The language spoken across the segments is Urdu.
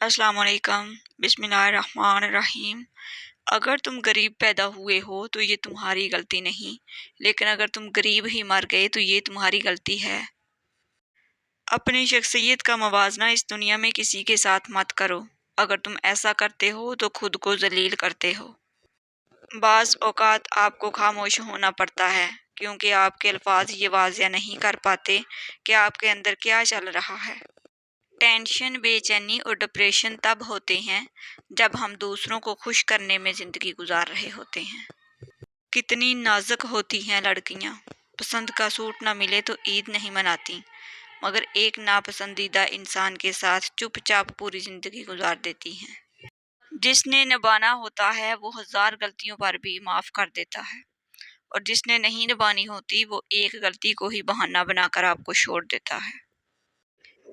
السلام علیکم۔ بسم اللہ الرحمن الرحیم۔ اگر تم غریب پیدا ہوئے ہو تو یہ تمہاری غلطی نہیں، لیکن اگر تم غریب ہی مر گئے تو یہ تمہاری غلطی ہے۔ اپنی شخصیت کا موازنہ اس دنیا میں کسی کے ساتھ مت کرو۔ اگر تم ایسا کرتے ہو تو خود کو ذلیل کرتے ہو۔ بعض اوقات آپ کو خاموش ہونا پڑتا ہے کیونکہ آپ کے الفاظ یہ واضح نہیں کر پاتے کہ آپ کے اندر کیا چل رہا ہے۔ ٹینشن، بے چینی اور ڈپریشن تب ہوتے ہیں جب ہم دوسروں کو خوش کرنے میں زندگی گزار رہے ہوتے ہیں۔ کتنی نازک ہوتی ہیں لڑکیاں، پسند کا سوٹ نہ ملے تو عید نہیں مناتی، مگر ایک ناپسندیدہ انسان کے ساتھ چپ چاپ پوری زندگی گزار دیتی ہیں۔ جس نے نبھانا ہوتا ہے وہ ہزار غلطیوں پر بھی معاف کر دیتا ہے، اور جس نے نہیں نبھانی ہوتی وہ ایک غلطی کو ہی بہانہ بنا کر آپ کو چھوڑ دیتا ہے۔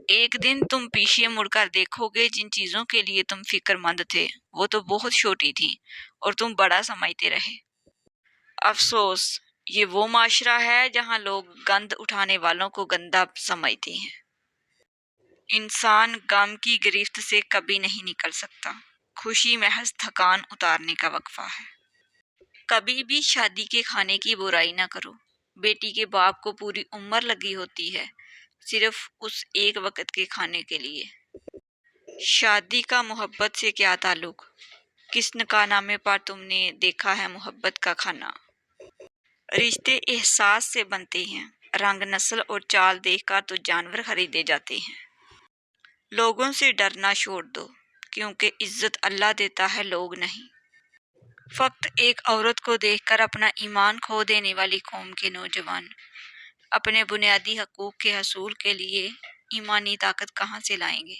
ایک دن تم پیچھے مڑ کر دیکھو گے جن چیزوں کے لیے تم فکر مند تھے وہ تو بہت چھوٹی تھیں اور تم بڑا سمجھتے رہے۔ افسوس، یہ وہ معاشرہ ہے جہاں لوگ گند اٹھانے والوں کو گندا سمجھتے ہیں۔ انسان غم کی گرفت سے کبھی نہیں نکل سکتا، خوشی محض تھکان اتارنے کا وقفہ ہے۔ کبھی بھی شادی کے کھانے کی برائی نہ کرو۔ بیٹی کے باپ کو پوری عمر لگی ہوتی ہے صرف اس ایک وقت کے کھانے کے لیے۔ شادی کا محبت سے کیا تعلق؟ کس نکاح نامے پر تم نے دیکھا ہے محبت کا کھانا؟ رشتے احساس سے بنتے ہیں، رنگ، نسل اور چال دیکھ کر تو جانور خریدے جاتے ہیں۔ لوگوں سے ڈرنا چھوڑ دو، کیونکہ عزت اللہ دیتا ہے، لوگ نہیں۔ فقط ایک عورت کو دیکھ کر اپنا ایمان کھو دینے والی قوم کے نوجوان اپنے بنیادی حقوق کے حصول کے لیے ایمانی طاقت کہاں سے لائیں گے؟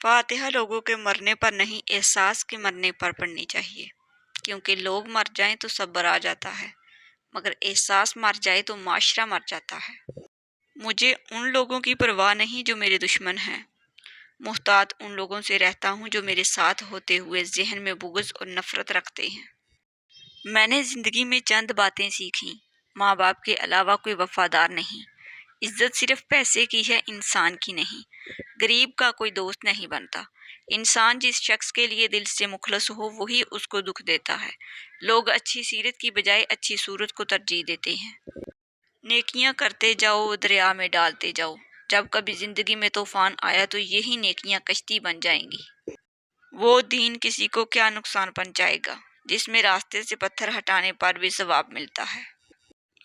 فاتحہ لوگوں کے مرنے پر نہیں، احساس کے مرنے پر پڑھنی چاہیے، کیونکہ لوگ مر جائیں تو صبر آ جاتا ہے، مگر احساس مر جائے تو معاشرہ مر جاتا ہے۔ مجھے ان لوگوں کی پرواہ نہیں جو میرے دشمن ہیں، محتاط ان لوگوں سے رہتا ہوں جو میرے ساتھ ہوتے ہوئے ذہن میں بغض اور نفرت رکھتے ہیں۔ میں نے زندگی میں چند باتیں سیکھیں، ماں باپ کے علاوہ کوئی وفادار نہیں، عزت صرف پیسے کی ہے، انسان کی نہیں، غریب کا کوئی دوست نہیں بنتا، انسان جس شخص کے لیے دل سے مخلص ہو وہی اس کو دکھ دیتا ہے، لوگ اچھی سیرت کی بجائے اچھی صورت کو ترجیح دیتے ہیں۔ نیکیاں کرتے جاؤ، دریا میں ڈالتے جاؤ، جب کبھی زندگی میں طوفان آیا تو یہی نیکیاں کشتی بن جائیں گی۔ وہ دین کسی کو کیا نقصان پہنچائے گا جس میں راستے سے پتھر ہٹانے پر بھی ثواب ملتا ہے۔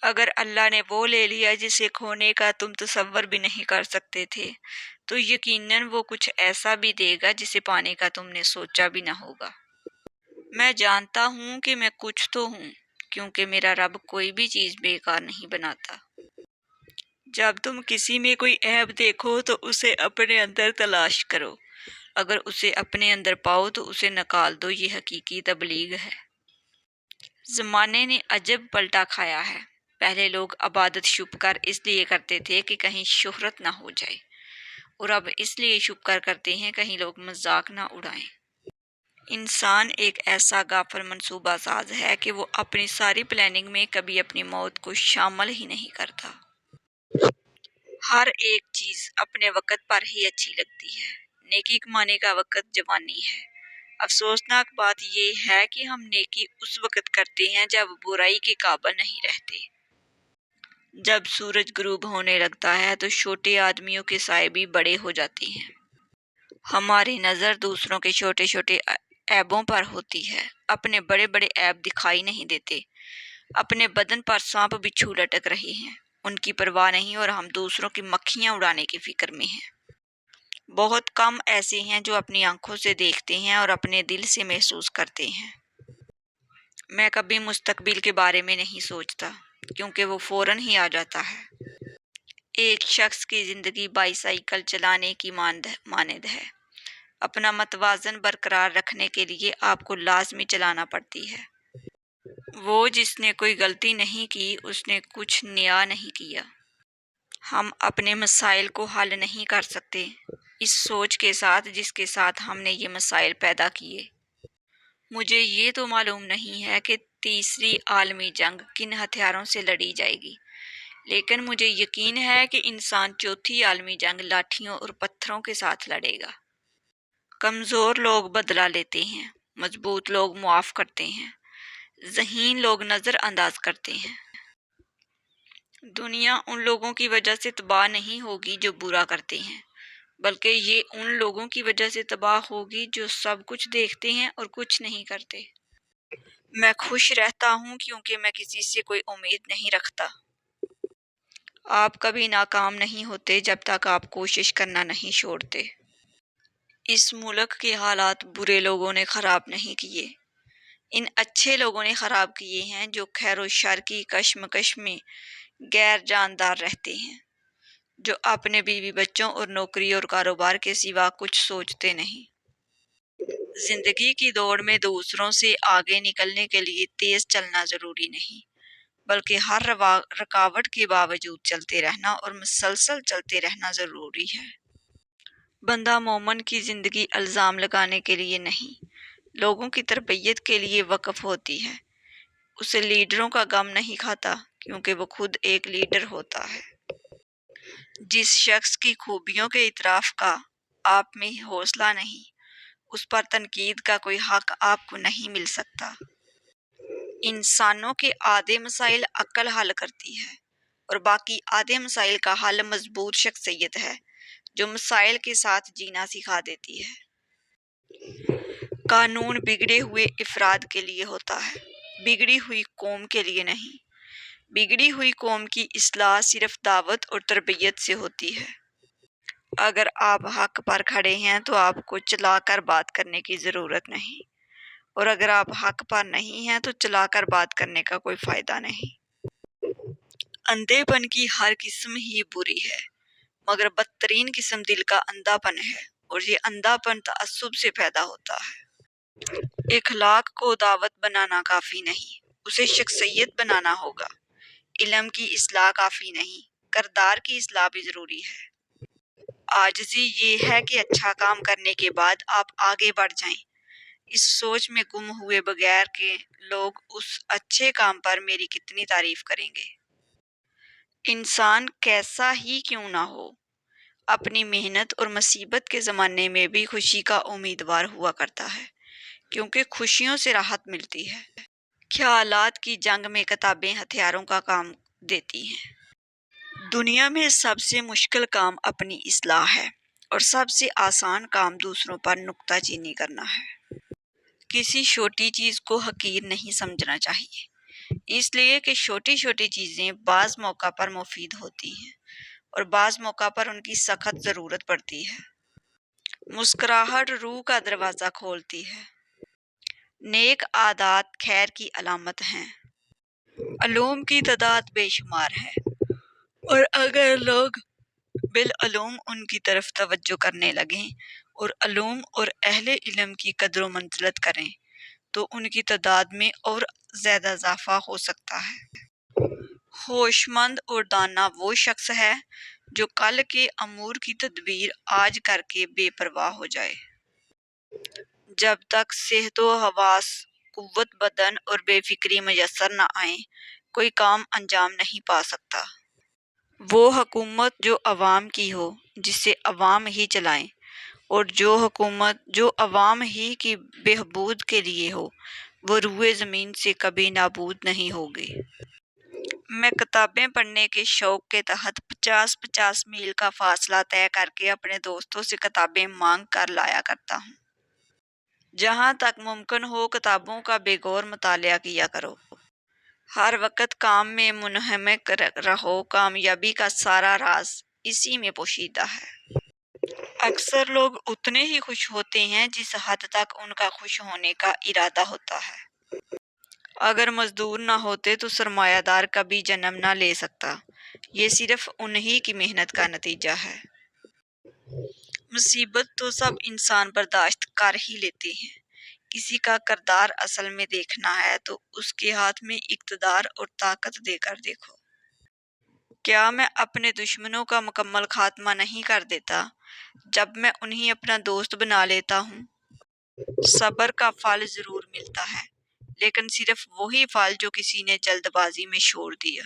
اگر اللہ نے وہ لے لیا جسے کھونے کا تم تصور بھی نہیں کر سکتے تھے تو یقیناً وہ کچھ ایسا بھی دے گا جسے پانے کا تم نے سوچا بھی نہ ہوگا۔ میں جانتا ہوں کہ میں کچھ تو ہوں، کیونکہ میرا رب کوئی بھی چیز بیکار نہیں بناتا۔ جب تم کسی میں کوئی عیب دیکھو تو اسے اپنے اندر تلاش کرو، اگر اسے اپنے اندر پاؤ تو اسے نکال دو، یہ حقیقی تبلیغ ہے۔ زمانے نے عجب پلٹا کھایا ہے۔ پہلے لوگ عبادت چھپ کر اس لیے کرتے تھے کہ کہیں شہرت نہ ہو جائے، اور اب اس لیے چھپ کر کرتے ہیں کہیں لوگ مذاق نہ اڑائیں۔ انسان ایک ایسا غافل منصوبہ ساز ہے کہ وہ اپنی ساری پلاننگ میں کبھی اپنی موت کو شامل ہی نہیں کرتا۔ ہر ایک چیز اپنے وقت پر ہی اچھی لگتی ہے۔ نیکی کمانے کا وقت جوانی ہے۔ افسوسناک بات یہ ہے کہ ہم نیکی اس وقت کرتے ہیں جب برائی کے قابل نہیں رہتے۔ جب سورج غروب ہونے لگتا ہے تو چھوٹے آدمیوں کے سائے بھی بڑے ہو جاتے ہیں۔ ہماری نظر دوسروں کے چھوٹے چھوٹے عیبوں پر ہوتی ہے، اپنے بڑے بڑے عیب دکھائی نہیں دیتے۔ اپنے بدن پر سانپ بچھو لٹک رہے ہیں، ان کی پرواہ نہیں، اور ہم دوسروں کی مکھیاں اڑانے کی فکر میں ہیں۔ بہت کم ایسے ہیں جو اپنی آنکھوں سے دیکھتے ہیں اور اپنے دل سے محسوس کرتے ہیں۔ میں کبھی مستقبل کے بارے میں نہیں سوچتا، کیونکہ وہ فوراً ہی آ جاتا ہے۔ ایک شخص کی زندگی بائی سائیکل چلانے کی مانند ہے۔ اپنا متوازن برقرار رکھنے کے لیے آپ کو لازمی چلانا پڑتی ہے۔ وہ جس نے کوئی غلطی نہیں کی اس نے کچھ نیا نہیں کیا۔ ہم اپنے مسائل کو حل نہیں کر سکتے اس سوچ کے ساتھ جس کے ساتھ ہم نے یہ مسائل پیدا کیے۔ مجھے یہ تو معلوم نہیں ہے کہ تیسری عالمی جنگ کن ہتھیاروں سے لڑی جائے گی، لیکن مجھے یقین ہے کہ انسان چوتھی عالمی جنگ لاٹھیوں اور پتھروں کے ساتھ لڑے گا۔ کمزور لوگ بدلہ لیتے ہیں، مضبوط لوگ معاف کرتے ہیں، ذہین لوگ نظر انداز کرتے ہیں۔ دنیا ان لوگوں کی وجہ سے تباہ نہیں ہوگی جو برا کرتے ہیں، بلکہ یہ ان لوگوں کی وجہ سے تباہ ہوگی جو سب کچھ دیکھتے ہیں اور کچھ نہیں کرتے۔ میں خوش رہتا ہوں کیونکہ میں کسی سے کوئی امید نہیں رکھتا۔ آپ کبھی ناکام نہیں ہوتے جب تک آپ کوشش کرنا نہیں چھوڑتے۔ اس ملک کے حالات برے لوگوں نے خراب نہیں کیے، ان اچھے لوگوں نے خراب کیے ہیں جو خیر و شر کی کشمکش میں غیر جاندار رہتے ہیں، جو اپنے بیوی بچوں اور نوکری اور کاروبار کے سوا کچھ سوچتے نہیں۔ زندگی کی دوڑ میں دوسروں سے آگے نکلنے کے لیے تیز چلنا ضروری نہیں، بلکہ ہر رکاوٹ کے باوجود چلتے رہنا اور مسلسل چلتے رہنا ضروری ہے۔ بندہ مومن کی زندگی الزام لگانے کے لیے نہیں، لوگوں کی تربیت کے لیے وقف ہوتی ہے۔ اسے لیڈروں کا غم نہیں کھاتا کیونکہ وہ خود ایک لیڈر ہوتا ہے۔ جس شخص کی خوبیوں کے اعتراف کا آپ میں حوصلہ نہیں، اس پر تنقید کا کوئی حق آپ کو نہیں مل سکتا۔ انسانوں کے آدھے مسائل عقل حل کرتی ہے اور باقی آدھے مسائل کا حل مضبوط شخصیت ہے جو مسائل کے ساتھ جینا سکھا دیتی ہے۔ قانون بگڑے ہوئے افراد کے لیے ہوتا ہے، بگڑی ہوئی قوم کے لیے نہیں۔ بگڑی ہوئی قوم کی اصلاح صرف دعوت اور تربیت سے ہوتی ہے۔ اگر آپ حق پر کھڑے ہیں تو آپ کو چلا کر بات کرنے کی ضرورت نہیں، اور اگر آپ حق پر نہیں ہیں تو چلا کر بات کرنے کا کوئی فائدہ نہیں۔ اندھے پن کی ہر قسم ہی بری ہے، مگر بدترین قسم دل کا اندھا پن ہے، اور یہ اندھا پن تعصب سے پیدا ہوتا ہے۔ اخلاق کو دعوت بنانا کافی نہیں، اسے شخصیت بنانا ہوگا۔ علم کی اصلاح کافی نہیں، کردار کی اصلاح بھی ضروری ہے۔ عاجزی یہ ہے کہ اچھا کام کرنے کے بعد آپ آگے بڑھ جائیں، اس سوچ میں گم ہوئے بغیر کہ لوگ اس اچھے کام پر میری کتنی تعریف کریں گے۔ انسان کیسا ہی کیوں نہ ہو، اپنی محنت اور مصیبت کے زمانے میں بھی خوشی کا امیدوار ہوا کرتا ہے، کیونکہ خوشیوں سے راحت ملتی ہے۔ خیالات کی جنگ میں کتابیں ہتھیاروں کا کام دیتی ہیں۔ دنیا میں سب سے مشکل کام اپنی اصلاح ہے، اور سب سے آسان کام دوسروں پر نکتہ چینی کرنا ہے۔ کسی چھوٹی چیز کو حقیر نہیں سمجھنا چاہیے، اس لیے کہ چھوٹی چھوٹی چیزیں بعض موقع پر مفید ہوتی ہیں اور بعض موقع پر ان کی سخت ضرورت پڑتی ہے۔ مسکراہٹ روح کا دروازہ کھولتی ہے۔ نیک عادات خیر کی علامت ہیں۔ علوم کی تعداد بے شمار ہے، اور اگر لوگ بالعلوم ان کی طرف توجہ کرنے لگیں اور علوم اور اہل علم کی قدر و منزلت کریں تو ان کی تعداد میں اور زیادہ اضافہ ہو سکتا ہے۔ ہوش مند اور دانا وہ شخص ہے جو کل کے امور کی تدبیر آج کر کے بے پرواہ ہو جائے۔ جب تک صحت و حواس، قوت بدن اور بے فکری میسر نہ آئیں، کوئی کام انجام نہیں پا سکتا۔ وہ حکومت جو عوام کی ہو، جسے عوام ہی چلائیں، اور جو حکومت جو عوام ہی کی بہبود کے لیے ہو، وہ روئے زمین سے کبھی نابود نہیں ہوگی۔ میں کتابیں پڑھنے کے شوق کے تحت 50 میل کا فاصلہ طے کر کے اپنے دوستوں سے کتابیں مانگ کر لایا کرتا ہوں۔ جہاں تک ممکن ہو کتابوں کا بے غور مطالعہ کیا کرو۔ ہر وقت کام میں منہمک رہو، کامیابی کا سارا راز اسی میں پوشیدہ ہے۔ اکثر لوگ اتنے ہی خوش ہوتے ہیں جس حد تک ان کا خوش ہونے کا ارادہ ہوتا ہے۔ اگر مزدور نہ ہوتے تو سرمایہ دار کبھی جنم نہ لے سکتا، یہ صرف انہی کی محنت کا نتیجہ ہے۔ مصیبت تو سب انسان برداشت کر ہی لیتے ہیں، کسی کا کردار اصل میں دیکھنا ہے تو اس کے ہاتھ میں اقتدار اور طاقت دے کر دیکھو۔ کیا میں اپنے دشمنوں کا مکمل خاتمہ نہیں کر دیتا جب میں انہیں اپنا دوست بنا لیتا ہوں؟ صبر کا پھل ضرور ملتا ہے، لیکن صرف وہی پھل جو کسی نے جلد بازی میں چھوڑ دیا۔